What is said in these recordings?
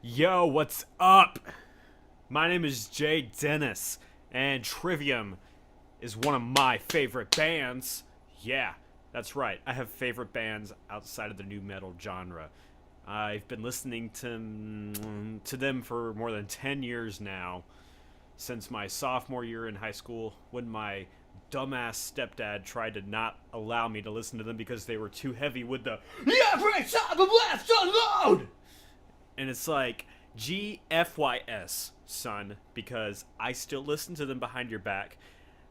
Yo, what's up? My name is Jay Dennis, and Trivium is one of my favorite bands. Yeah, that's right. I have favorite bands outside of the new metal genre. I've been listening to them for more than 10 years now, since my sophomore year in high school, when my dumbass stepdad tried to not allow me to listen to them because they were too heavy with the "Yeah, break time the blast unload." And it's like, GFYS, son, because I still listen to them behind your back.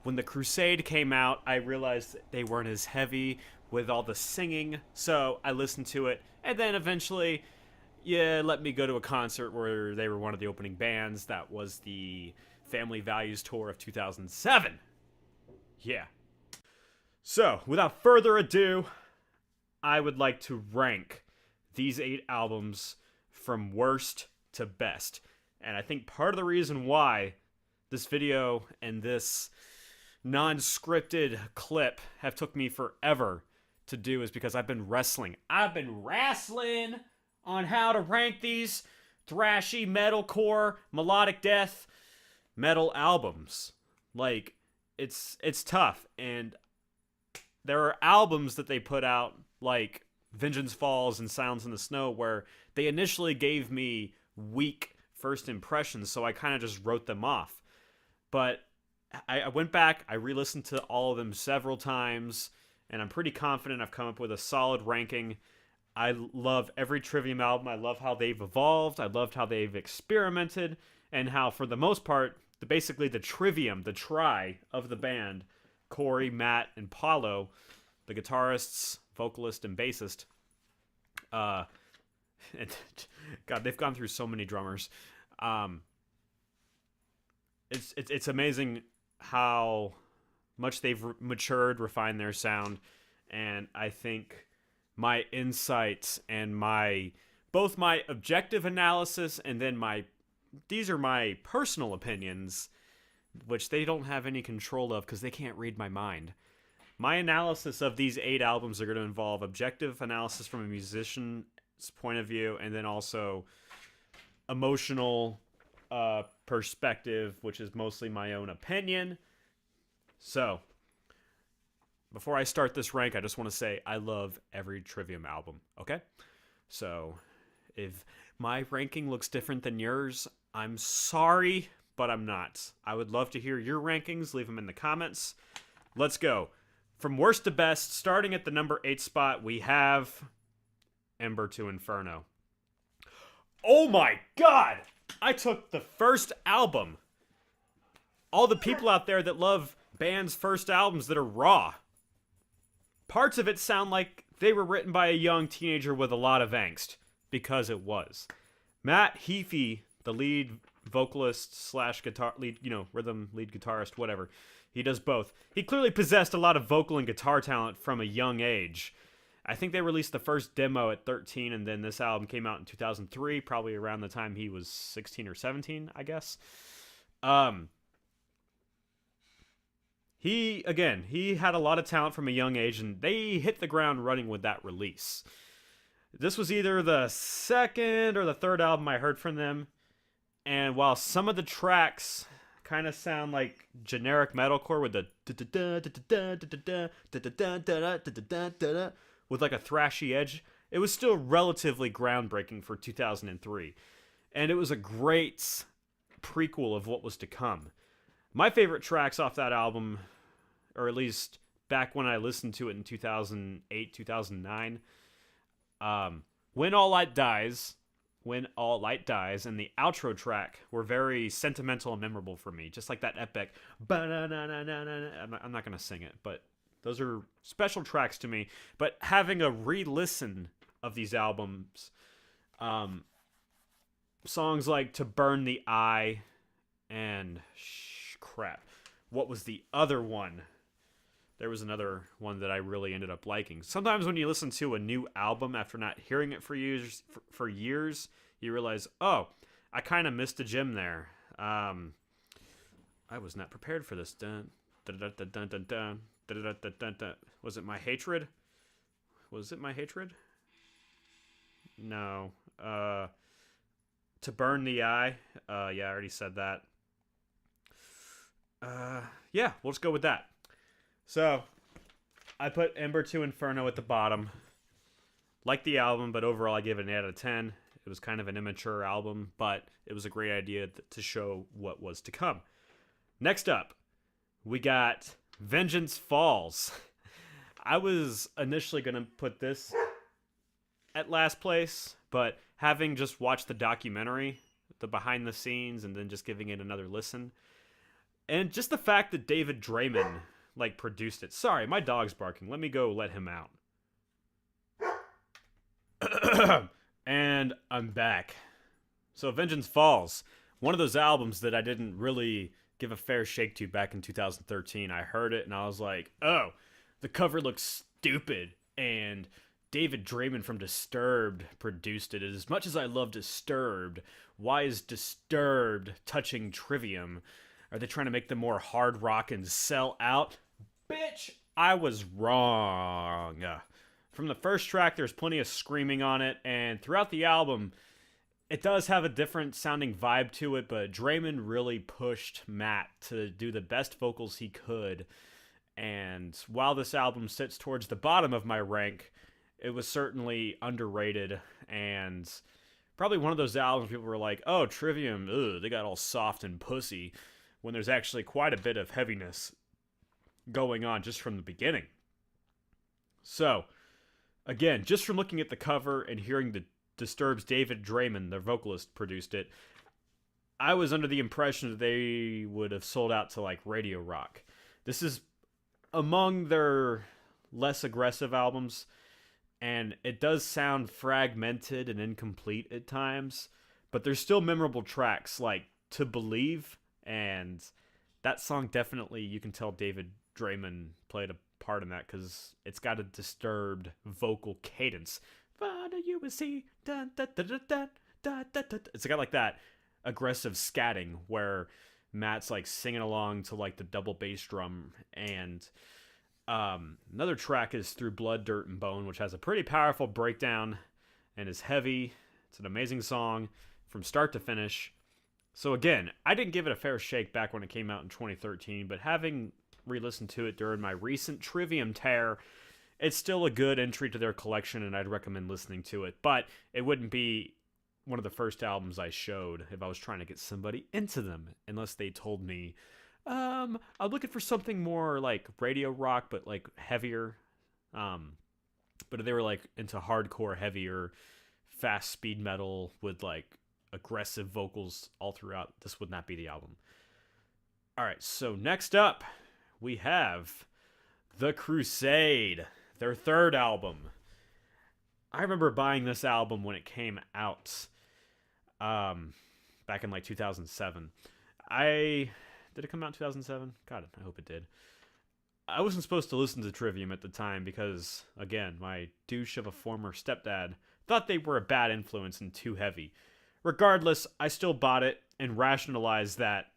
When the Crusade came out, I realized they weren't as heavy with all the singing, so I listened to it, and then eventually, yeah, let me go to a concert where they were one of the opening bands. That was the Family Values Tour of 2007. Yeah. So, without further ado, I would like to rank these 8 albums from worst to best. And I think part of the reason why this video and this non-scripted clip have took me forever to do is because I've been wrestling. I've been wrestling on how to rank these thrashy metalcore melodic death metal albums. Like, it's tough, and there are albums that they put out like Vengeance Falls and Sounds in the Snow where they initially gave me weak first impressions, so I kind of just wrote them off. But I went back, I re-listened to all of them several times, and I'm pretty confident I've come up with a solid ranking. I love every Trivium album. I love how they've evolved. I loved how they've experimented, and how, for the most part, basically the Trivium, the tri of the band, Corey, Matt, and Paulo, the guitarists, vocalist, and bassist. And God, they've gone through so many drummers. It's amazing how much they've matured, refined their sound, and I think my insights and both my objective analysis and then these are my personal opinions, which they don't have any control of because they can't read my mind. My analysis of these 8 albums are going to involve objective analysis from a musician's point of view, and then also emotional perspective, which is mostly my own opinion. So, before I start this rank, I just want to say I love every Trivium album, okay? So, if my ranking looks different than yours, I'm sorry, but I'm not. I would love to hear your rankings. Leave them in the comments. Let's go. From worst to best, starting at the number 8 spot, we have Ember to Inferno. Oh my god! I took the first album. All the people out there that love bands' first albums that are raw. Parts of it sound like they were written by a young teenager with a lot of angst, because it was. Matt Heafy, the lead vocalist slash guitar lead, rhythm lead guitarist, whatever. He does both. He clearly possessed a lot of vocal and guitar talent from a young age. I think they released the first demo at 13, and then this album came out in 2003, probably around the time he was 16 or 17, I guess. He had a lot of talent from a young age, and they hit the ground running with that release. This was either the second or the third album I heard from them, and while some of the tracks kind of sound like generic metalcore with the with like a thrashy edge, it was still relatively groundbreaking for 2003, and it was a great prequel of what was to come. My favorite tracks off that album, or at least back when I listened to it in 2008, 2009, When All Light Dies, and the outro track were very sentimental and memorable for me. Just like that epic, I'm not going to sing it, but those are special tracks to me. But having a re-listen of these albums, songs like To Burn the Eye and crap, what was the other one? There was another one that I really ended up liking. Sometimes when you listen to a new album after not hearing it for years, you realize, oh, I kind of missed a gem there. I was not prepared for this. Was it My Hatred? Was it My Hatred? No. To Burn the Eye. Yeah, I already said that. Yeah, we'll just go with that. So, I put Ember to Inferno at the bottom. Like the album, but overall I give it an 8 out of 10. It was kind of an immature album, but it was a great idea to show what was to come. Next up, we got Vengeance Falls. I was initially going to put this at last place, but having just watched the documentary, the behind the scenes, and then just giving it another listen, and just the fact that David Draymond produced it. Sorry, my dog's barking. Let me go let him out. And I'm back. So Vengeance Falls, one of those albums that I didn't really give a fair shake to back in 2013. I heard it and I was like, oh, the cover looks stupid. And David Draymond from Disturbed produced it. As much as I love Disturbed, why is Disturbed touching Trivium? Are they trying to make them more hard rock and sell out? Bitch, I was wrong. From the first track, there's plenty of screaming on it, and throughout the album, it does have a different sounding vibe to it, but Draymond really pushed Matt to do the best vocals he could. And while this album sits towards the bottom of my rank, it was certainly underrated, and probably one of those albums people were like, oh, Trivium, ugh, they got all soft and pussy, when there's actually quite a bit of heaviness going on just from the beginning. So, again, just from looking at the cover and hearing the Disturbed's David Draymond, their vocalist, produced it, I was under the impression that they would have sold out to Radio Rock. This is among their less aggressive albums, and it does sound fragmented and incomplete at times, but there's still memorable tracks like To Believe, and that song definitely, you can tell David Draymond played a part in that because it's got a Disturbed vocal cadence. It's got that aggressive scatting where Matt's singing along to the double bass drum. And another track is Through Blood, Dirt, and Bone, which has a pretty powerful breakdown and is heavy. It's an amazing song from start to finish. So again, I didn't give it a fair shake back when it came out in 2013, but having re-listened to it during my recent Trivium tear, it's still a good entry to their collection, and I'd recommend listening to it. But it wouldn't be one of the first albums I showed if I was trying to get somebody into them, unless they told me, I'm looking for something more like radio rock, but heavier. But if they were into hardcore, heavier, fast speed metal with aggressive vocals all throughout, this would not be the album. Alright, so next up, we have The Crusade, their third album. I remember buying this album when it came out, back in 2007. Did it come out in 2007? God, I hope it did. I wasn't supposed to listen to Trivium at the time because, again, my douche of a former stepdad thought they were a bad influence and too heavy. Regardless, I still bought it and rationalized that,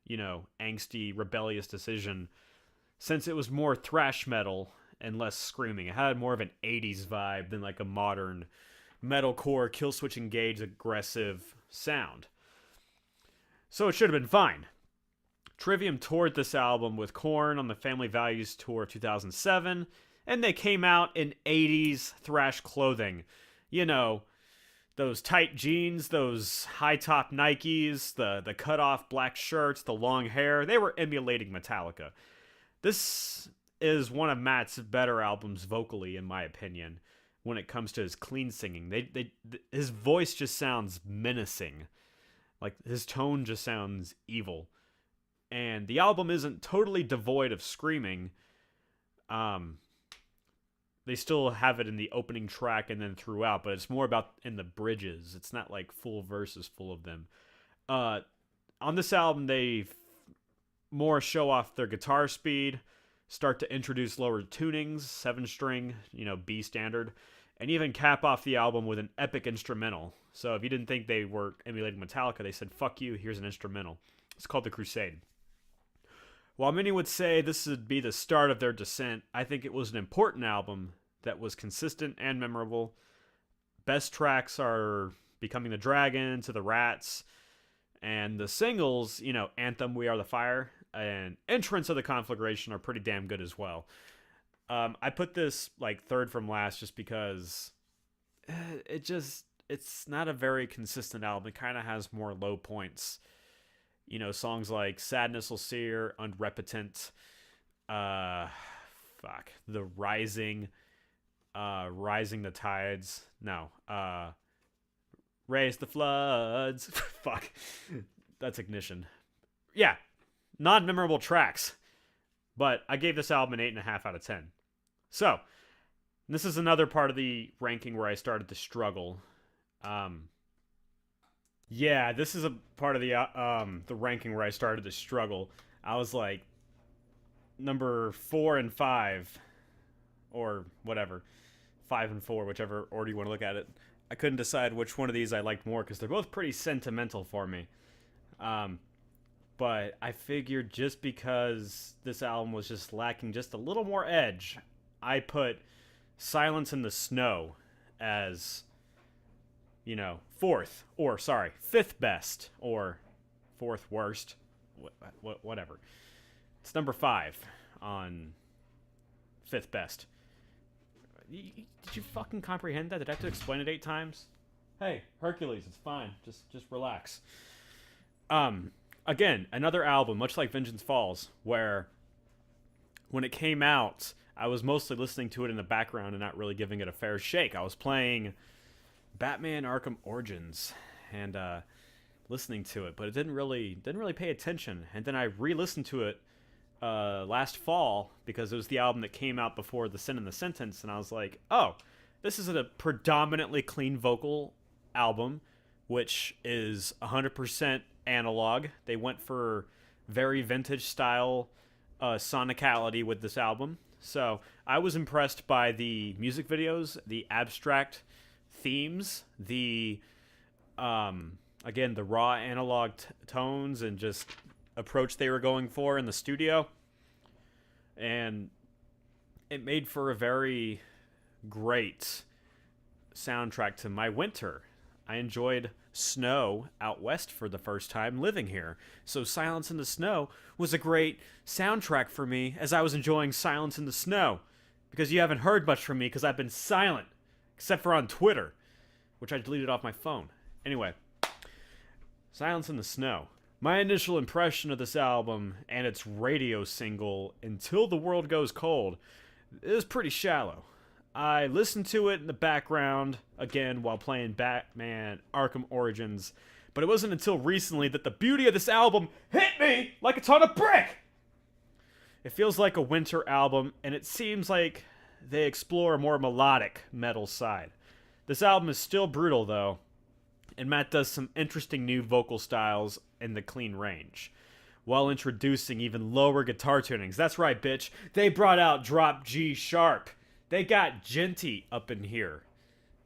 angsty, rebellious decision since it was more thrash metal and less screaming. It had more of an 80s vibe than a modern metalcore, Killswitch Engage aggressive sound. So it should have been fine. Trivium toured this album with Korn on the Family Values Tour of 2007, and they came out in 80s thrash clothing. Those tight jeans, those high-top Nikes, the cut-off black shirts, the long hair. They were emulating Metallica. This is one of Matt's better albums vocally, in my opinion, when it comes to his clean singing. His voice just sounds menacing. His tone just sounds evil. And the album isn't totally devoid of screaming. They still have it in the opening track and then throughout, but it's more about in the bridges. It's not full verses full of them. On this album, they more show off their guitar speed, start to introduce lower tunings, 7-string, B standard, and even cap off the album with an epic instrumental. So if you didn't think they were emulating Metallica, they said, fuck you, here's an instrumental. It's called The Crusade. While many would say this would be the start of their descent, I think it was an important album that was consistent and memorable. Best tracks are Becoming the Dragon to the Rats. And the singles, you know, Anthem, We Are the Fire, and Entrance of the Conflagration are pretty damn good as well. I put this like third from last just because it's not a very consistent album. It kind of has more low points. You know, songs like Sadness Will Sear, Unrepentant, The Rising, Rising the Tides. No, Raise the Floods. Fuck. That's Ignition. Yeah. Non-memorable tracks. But I gave this album an 8.5 out of 10. So, this is another part of the ranking where I started to struggle. Yeah, this is a part of the ranking where I started to struggle. I was like, number 4 and 5, or whatever, 5 and 4, whichever order you want to look at it. I couldn't decide which one of these I liked more because they're both pretty sentimental for me. But I figured just because this album was just lacking just a little more edge, I put Silence in the Snow as, you know, fifth best, or fourth worst, whatever. It's number 5 on fifth best. Did you fucking comprehend that? Did I have to explain it 8 times? Hey, Hercules, it's fine. Just relax. Again, another album, much like Vengeance Falls, where when it came out, I was mostly listening to it in the background and not really giving it a fair shake. I was playing Batman Arkham Origins and listening to it, but it didn't really pay attention. And then I re-listened to it last fall because it was the album that came out before The Sin and the Sentence, and I was like, oh, this is a predominantly clean vocal album, which is 100% analog. They went for very vintage style sonicality with this album. So I was impressed by the music videos, the abstract themes, the again, the raw analog tones and just approach they were going for in the studio. And it made for a very great soundtrack to my winter. I enjoyed snow out west for the first time living here. So Silence in the Snow was a great soundtrack for me as I was enjoying Silence in the Snow. Because you haven't heard much from me because I've been silent. Except for on Twitter, which I deleted off my phone. Anyway, Silence in the Snow. My initial impression of this album and its radio single, Until the World Goes Cold, is pretty shallow. I listened to it in the background, again, while playing Batman Arkham Origins, but it wasn't until recently that the beauty of this album hit me like a ton of brick! It feels like a winter album, and it seems like they explore a more melodic metal side. This album is still brutal, though, and Matt does some interesting new vocal styles in the clean range, while introducing even lower guitar tunings. That's right, bitch. They brought out drop G sharp. They got djenty up in here.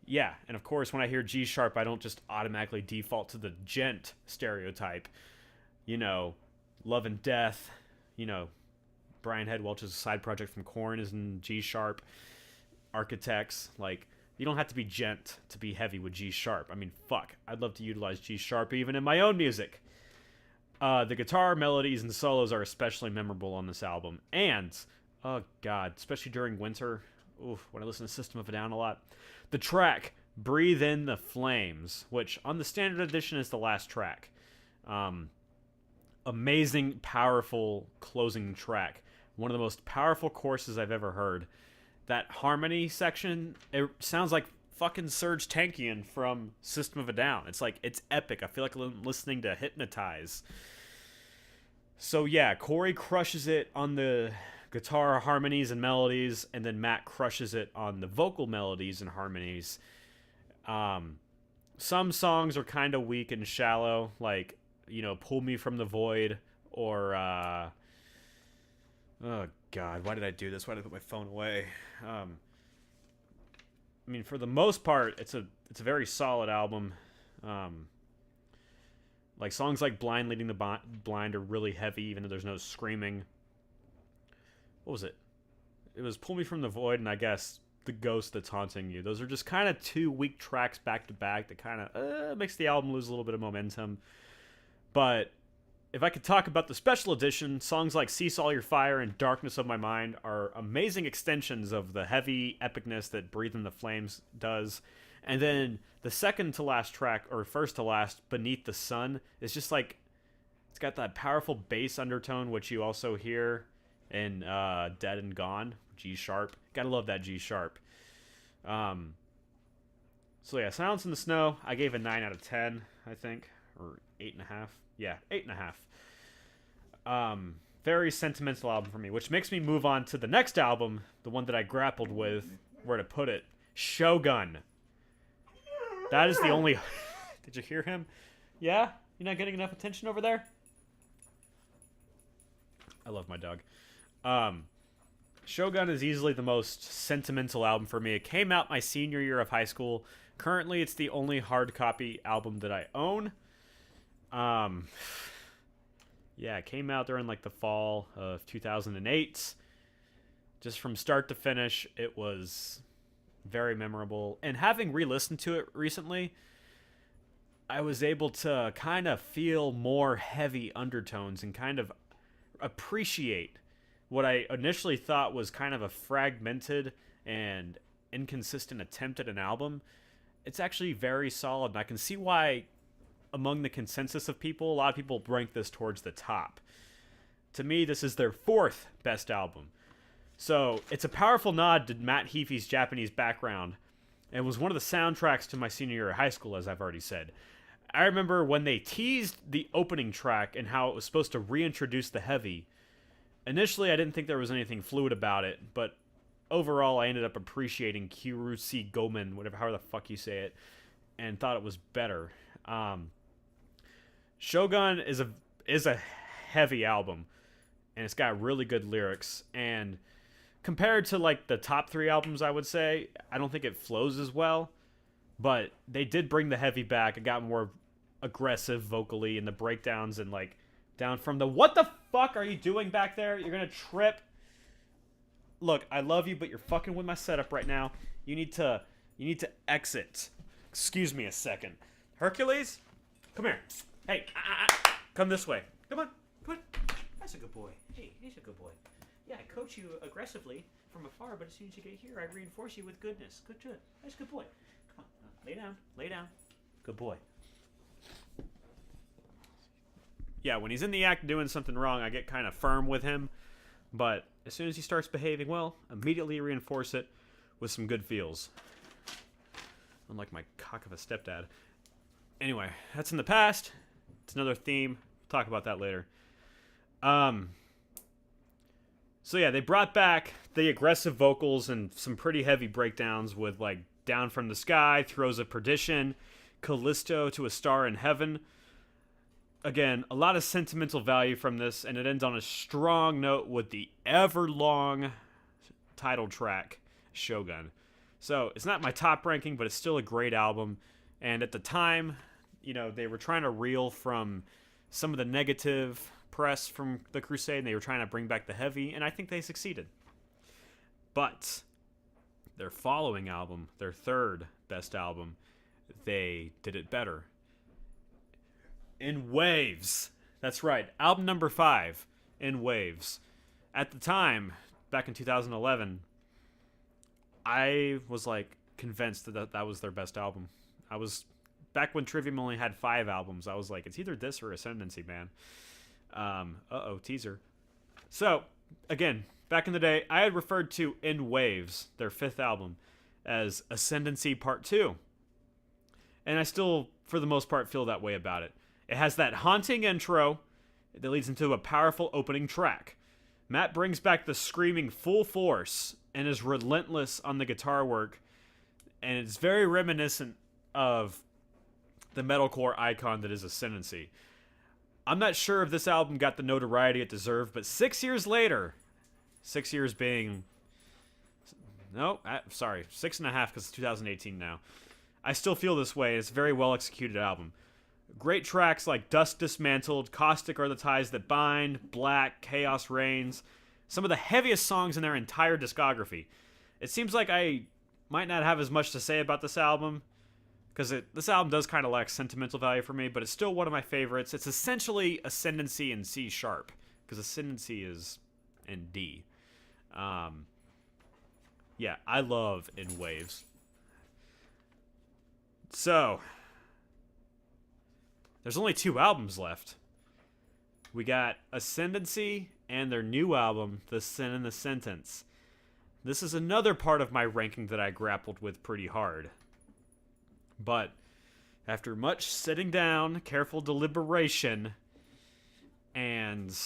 Yeah, and of course, when I hear G sharp, I don't just automatically default to the djent stereotype. You know, Love and Death. You know, Brian Head Welch's side project from Korn is in G sharp. Architects, like, you don't have to be djent to be heavy with G sharp. I mean, fuck. I'd love to utilize G sharp even in my own music. The guitar melodies and solos are especially memorable on this album. And, oh god, especially during winter, oof, when I listen to System of a Down a lot, the track Breathe in the Flames, which on the standard edition is the last track. Amazing, powerful closing track. One of the most powerful choruses I've ever heard. That harmony section, it sounds like fucking Serge Tankian from System of a Down. It's like, it's epic. I feel like I'm listening to Hypnotize. So yeah, Corey crushes it on the guitar harmonies and melodies, and then Matt crushes it on the vocal melodies and harmonies. Some songs are kind of weak and shallow, like, you know, Pull Me From the Void, or, oh god, why did I do this? Why did I put my phone away? I mean, for the most part, it's a very solid album. Like, songs like Blind Leading the Blind are really heavy, even though there's no screaming. What was it? It was Pull Me From the Void, and I guess the ghost that's haunting you. Those are just kind of two weak tracks back to back that kind of makes the album lose a little bit of momentum. But if I could talk about the special edition, songs like Cease All Your Fire and Darkness of My Mind are amazing extensions of the heavy epicness that Breathe in the Flames does. And then the second to last track, or first to last, Beneath the Sun, is just like, it's got that powerful bass undertone, which you also hear in Dead and Gone, G sharp. Gotta love that G sharp. So yeah, Silence in the Snow, I gave a 9 out of 10, I think, or 8.5. Yeah, 8.5. Very sentimental album for me, which makes me move on to the next album, the one that I grappled with where to put it, Shogun. That is the only... Did you hear him? Yeah? You're not getting enough attention over there? I love my dog. Shogun is easily the most sentimental album for me. It came out my senior year of high school. Currently, it's the only hard copy album that I own. Yeah, it came out during like the fall of 2008. Just from start to finish, it was very memorable. And having re-listened to it recently, I was able to kind of feel more heavy undertones and kind of appreciate what I initially thought was kind of a fragmented and inconsistent attempt at an album. It's actually very solid, and I can see why among the consensus of people, a lot of people rank this towards the top. To me, this is their fourth best album. So it's a powerful nod to Matt Heafy's Japanese background, and was one of the soundtracks to my senior year of high school, as I've already said. I remember when they teased the opening track and how it was supposed to reintroduce the heavy. Initially, I didn't think there was anything fluid about it, but overall, I ended up appreciating Kirusi Gomen, however the fuck you say it, and thought it was better. Shogun is a heavy album, and it's got really good lyrics, and compared to like the top 3 albums, I would say, I don't think it flows as well, but they did bring the heavy back. It got more aggressive vocally, and the breakdowns, and like down from the what the fuck are you doing back there? You're gonna trip. Look, I love you, but you're fucking with my setup right now. You need to exit. Excuse me a second. Hercules, come here. Hey, come this way. Come on. That's a good boy. Hey, he's a good boy. Yeah, I coach you aggressively from afar, but as soon as you get here, I reinforce you with goodness. Good. That's a good boy. Come on, lay down. Good boy. Yeah, when he's in the act doing something wrong, I get kind of firm with him. But as soon as he starts behaving well, immediately reinforce it with some good feels. Unlike my cock of a stepdad. Anyway, that's in the past. It's another theme. We'll talk about that later. So yeah, they brought back the aggressive vocals and some pretty heavy breakdowns with like Down from the Sky, Throes of Perdition, Callisto to a Star in Heaven. Again, a lot of sentimental value from this, and it ends on a strong note with the ever-long title track, Shogun. So, it's not my top ranking, but it's still a great album. And at the time, you know, they were trying to reel from some of the negative press from the Crusade, and they were trying to bring back the heavy, and I think they succeeded. But their following album, their third best album, they did it better. In Waves. That's right. Album number 5, In Waves. At the time, back in 2011, I was like convinced that was their best album. I was back when Trivium only had 5 albums. I was like, it's either this or Ascendancy, man. Teaser. So, again, back in the day, I had referred to In Waves, their 5th album, as Ascendancy Part 2. And I still, for the most part, feel that way about it. It has that haunting intro that leads into a powerful opening track. Matt brings back the screaming full force and is relentless on the guitar work, and it's very reminiscent of the metalcore icon that is Ascendancy. I'm not sure if this album got the notoriety it deserved, but 6 years later, 6 years being... No, sorry, 6.5 because it's 2018 now. I still feel this way. It's a very well-executed album. Great tracks like Dust Dismantled, Caustic Are the Ties That Bind, Black, Chaos Reigns. Some of the heaviest songs in their entire discography. It seems like I might not have as much to say about this album, because this album does kind of lack sentimental value for me, but it's still one of my favorites. It's essentially Ascendancy in C sharp, because Ascendancy is in D. Yeah, I love In Waves. So, there's only 2 albums left. We got Ascendancy and their new album, The Sin and the Sentence. This is another part of my ranking that I grappled with pretty hard. But after much sitting down, careful deliberation, and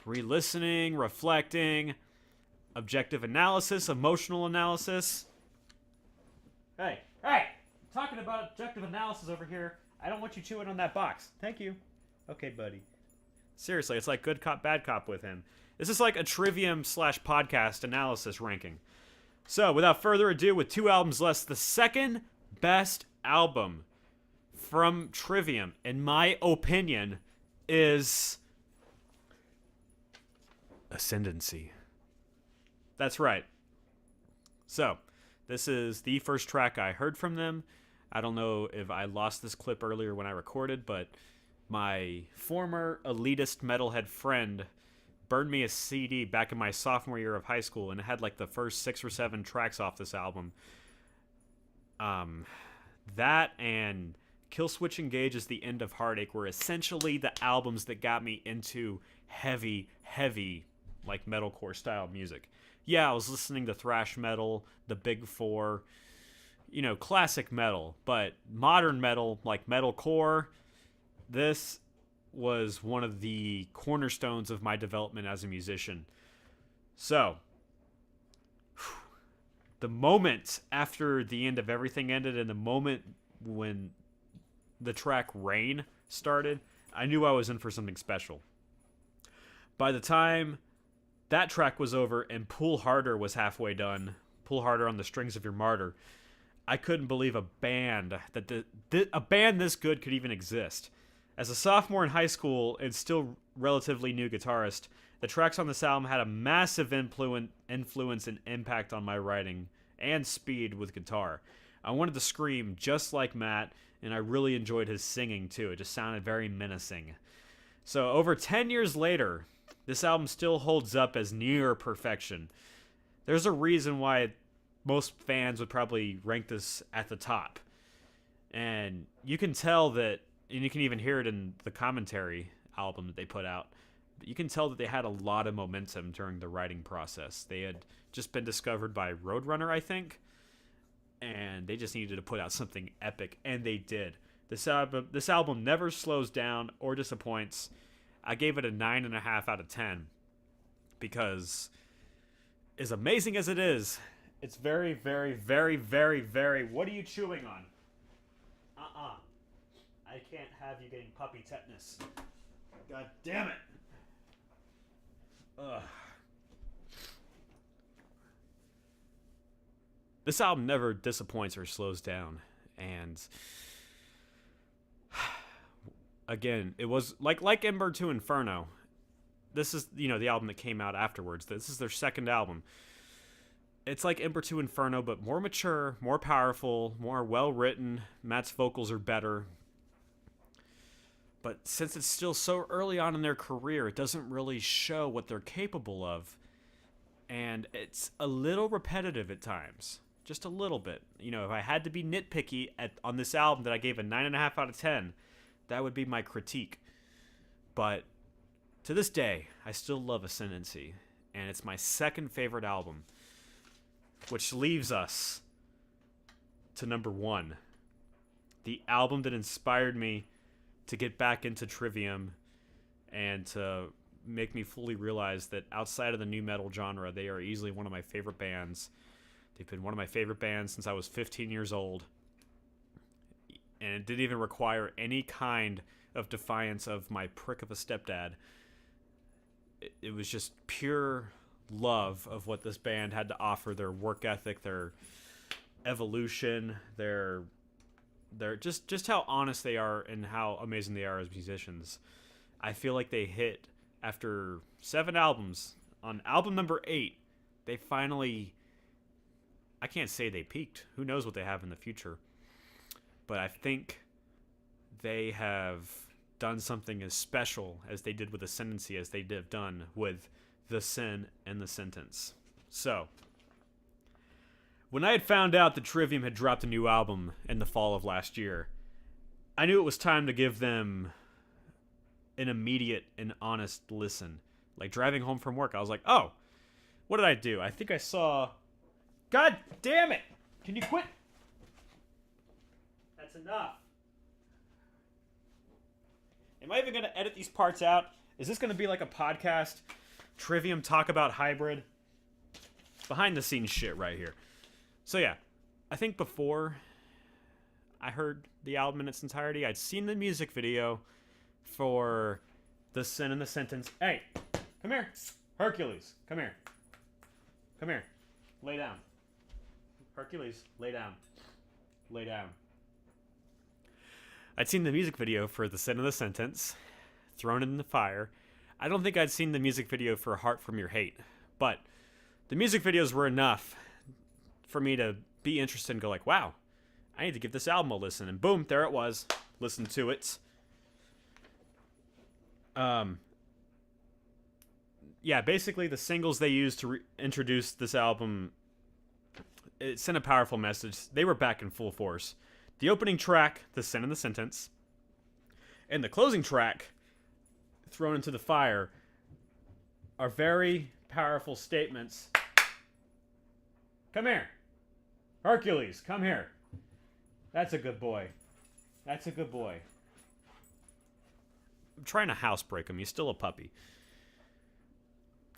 re-listening, reflecting, objective analysis, emotional analysis. Hey, talking about objective analysis over here. I don't want you chewing on that box. Thank you. Okay, buddy. Seriously, it's like good cop, bad cop with him. This is like a Trivium / podcast analysis ranking. So, without further ado, with 2 albums less, the second best album from Trivium, in my opinion, is Ascendancy. That's right. So, this is the first track I heard from them. I don't know if I lost this clip earlier when I recorded, but my former elitist metalhead friend burned me a CD back in my sophomore year of high school, and it had like the first 6 or 7 tracks off this album. That and Kill Switch Engage is the End of Heartache were essentially the albums that got me into heavy, like metalcore style music. Yeah, I was listening to thrash metal, the Big Four, classic metal, but modern metal, like metalcore, this was one of the cornerstones of my development as a musician. So, the moment after the end of everything ended and the moment when the track Rain started, I knew I was in for something special. By the time that track was over and Pull Harder was halfway done, Pull Harder on the Strings of Your Martyr, I couldn't believe a band a band this good could even exist. As a sophomore in high school and still relatively new guitarist, the tracks on this album had a massive influence and impact on my writing and speed with guitar. I wanted to scream just like Matt, and I really enjoyed his singing too. It just sounded very menacing. So over 10 years later, this album still holds up as near perfection. There's a reason why most fans would probably rank this at the top. And you can tell that, and you can even hear it in the commentary album that they put out, but you can tell that they had a lot of momentum during the writing process. They had just been discovered by Roadrunner, I think, and they just needed to put out something epic, and they did. This album never slows down or disappoints. I gave it a 9.5 out of 10 because, as amazing as it is, it's very, very, very, very, very... What are you chewing on? I can't have you getting puppy tetanus. God damn it. Ugh. This album never disappoints or slows down. And again, it was like Ember to Inferno. This is, the album that came out afterwards. This is their second album. It's like Ember to Inferno, but more mature, more powerful, more well-written. Matt's vocals are better. But since it's still so early on in their career, it doesn't really show what they're capable of. And it's a little repetitive at times. Just a little bit. If I had to be nitpicky on this album that I gave a 9.5 out of 10, that would be my critique. But to this day, I still love Ascendancy. And it's my second favorite album. Which leaves us to number 1. The album that inspired me to get back into Trivium and to make me fully realize that outside of the nu metal genre, they are easily one of my favorite bands. They've been one of my favorite bands since I was 15 years old. And it didn't even require any kind of defiance of my prick of a stepdad. It was just pure love of what this band had to offer, their work ethic, their evolution, their just how honest they are and how amazing they are as musicians. I feel like they hit, after 7 albums, on album number 8, they finally, I can't say they peaked. Who knows what they have in the future. But I think they have done something as special as they did with Ascendancy as they have done with The Sin and The Sentence. So, when I had found out that Trivium had dropped a new album in the fall of last year, I knew it was time to give them an immediate and honest listen. Like driving home from work, I was like, oh, what did I do? I think I saw... God damn it! Can you quit? That's enough. Am I even going to edit these parts out? Is this going to be like a podcast? Trivium talk about hybrid? Behind the scenes shit right here. So yeah, I think before I heard the album in its entirety, I'd seen the music video for The Sin and the Sentence. Hey, come here. Hercules, come here. Come here. Lay down. Hercules, lay down. Lay down. I'd seen the music video for The Sin and the Sentence, Thrown in the Fire. I don't think I'd seen the music video for Heart From Your Hate, but the music videos were enough for me to be interested and go like, wow, I need to give this album a listen. And boom, there it was. Listen to it. Yeah, basically the singles they used to introduce this album, it sent a powerful message. They were back in full force. The opening track, The Sin and the Sentence, and the closing track, Thrown into the Fire, are very powerful statements. Come here. Hercules, come here. That's a good boy. That's a good boy. I'm trying to housebreak him. He's still a puppy.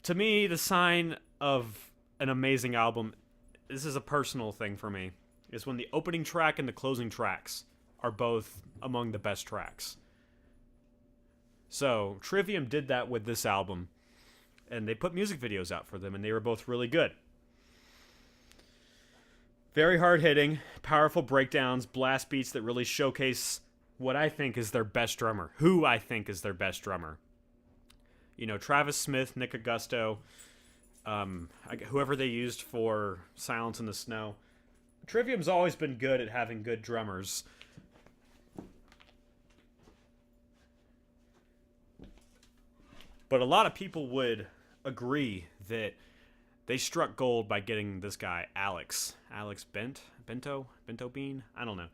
To me, the sign of an amazing album, this is a personal thing for me, is when the opening track and the closing tracks are both among the best tracks. So, Trivium did that with this album, and they put music videos out for them, and they were both really good. Very hard-hitting, powerful breakdowns, blast beats that really showcase what I think is their best drummer. Who I think is their best drummer. You know, Travis Smith, Nick Augusto, whoever they used for Silence in the Snow. Trivium's always been good at having good drummers. But a lot of people would agree that they struck gold by getting this guy, Alex Bento Bean? I don't know.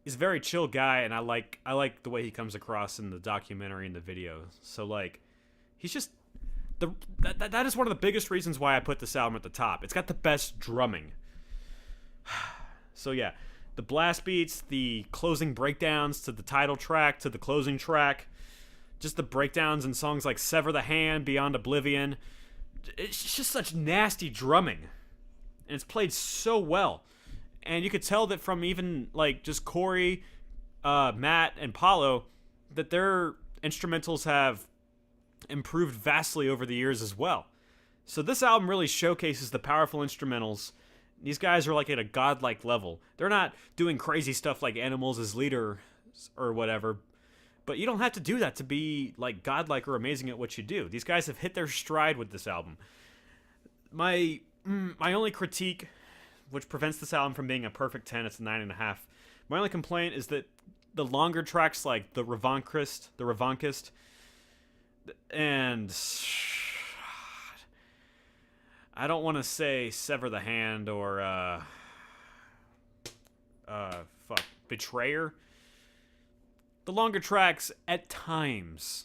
He's a very chill guy, and I like the way he comes across in the documentary and the video. So, like, he's just... That is one of the biggest reasons why I put this album at the top. It's got the best drumming. So, yeah. The blast beats, the closing breakdowns to the title track, to the closing track. Just the breakdowns in songs like Sever the Hand, Beyond Oblivion. It's just such nasty drumming. And it's played so well. And you could tell that from even, like, just Corey, Matt, and Paulo, that their instrumentals have improved vastly over the years as well. So this album really showcases the powerful instrumentals. These guys are, like, at a godlike level. They're not doing crazy stuff like Animals as Leader or whatever. But you don't have to do that to be, like, godlike or amazing at what you do. These guys have hit their stride with this album. My only critique, which prevents this album from being a perfect 10, it's a 9.5. My only complaint is that the longer tracks, like the Revonkist, and I don't want to say Sever the Hand or Betrayer. The longer tracks at times,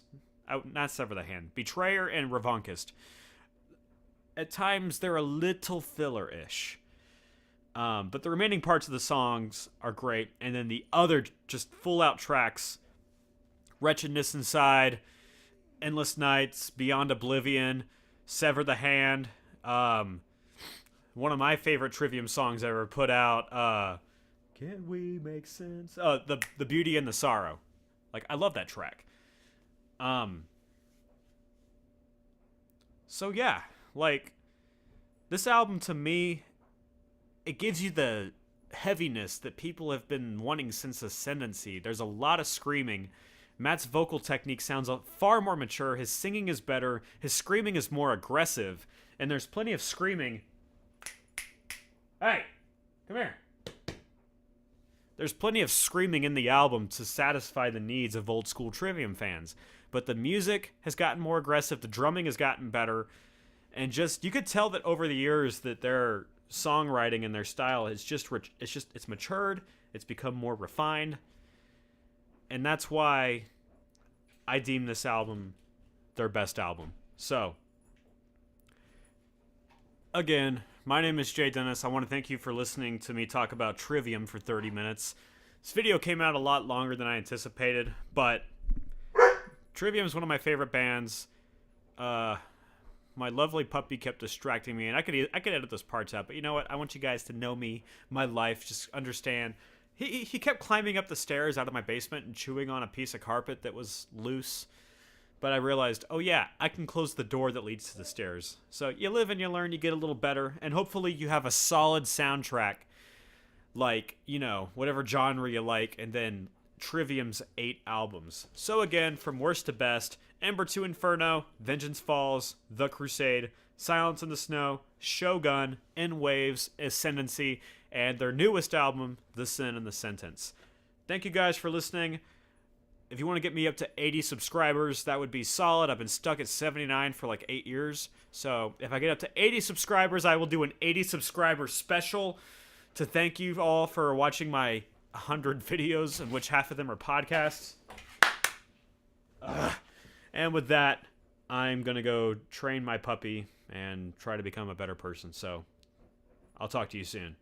not Sever the Hand, Betrayer and Revonkist, at times they're a little filler-ish. But the remaining parts of the songs are great. And then the other just full-out tracks, Wretchedness Inside, Endless Nights, Beyond Oblivion, Sever the Hand. One of my favorite Trivium songs I ever put out, Can We Make Sense? The Beauty and the Sorrow. Like, I love that track. So yeah, like, this album to me, it gives you the heaviness that people have been wanting since Ascendancy. There's a lot of screaming. Matt's vocal technique sounds far more mature. His singing is better. His screaming is more aggressive. And there's plenty of screaming Hey, come here. There's plenty of screaming in the album to satisfy the needs of old school Trivium fans, but the music has gotten more aggressive, the drumming has gotten better, and just you could tell that over the years that their songwriting and their style is it's matured, it's become more refined, and that's why I deem this album their best album. So, again, my name is Jay Dennis. I want to thank you for listening to me talk about Trivium for 30 minutes. This video came out a lot longer than I anticipated, but Trivium is one of my favorite bands. My lovely puppy kept distracting me, and I could edit those parts out, but you know what? I want you guys to know me, my life, just understand. He kept climbing up the stairs out of my basement and chewing on a piece of carpet that was loose. But I realized, oh yeah, I can close the door that leads to the stairs. So you live and you learn, you get a little better, and hopefully you have a solid soundtrack, like, you know, whatever genre you like, and then Trivium's 8 albums. So again, from worst to best, Ember to Inferno, Vengeance Falls, The Crusade, Silence in the Snow, Shogun, In Waves, Ascendancy, and their newest album, The Sin and the Sentence. Thank you guys for listening. If you want to get me up to 80 subscribers, that would be solid. I've been stuck at 79 for like 8 years. So if I get up to 80 subscribers, I will do an 80 subscriber special to thank you all for watching my 100 videos, in which half of them are podcasts. And with that, I'm going to go train my puppy and try to become a better person. So I'll talk to you soon.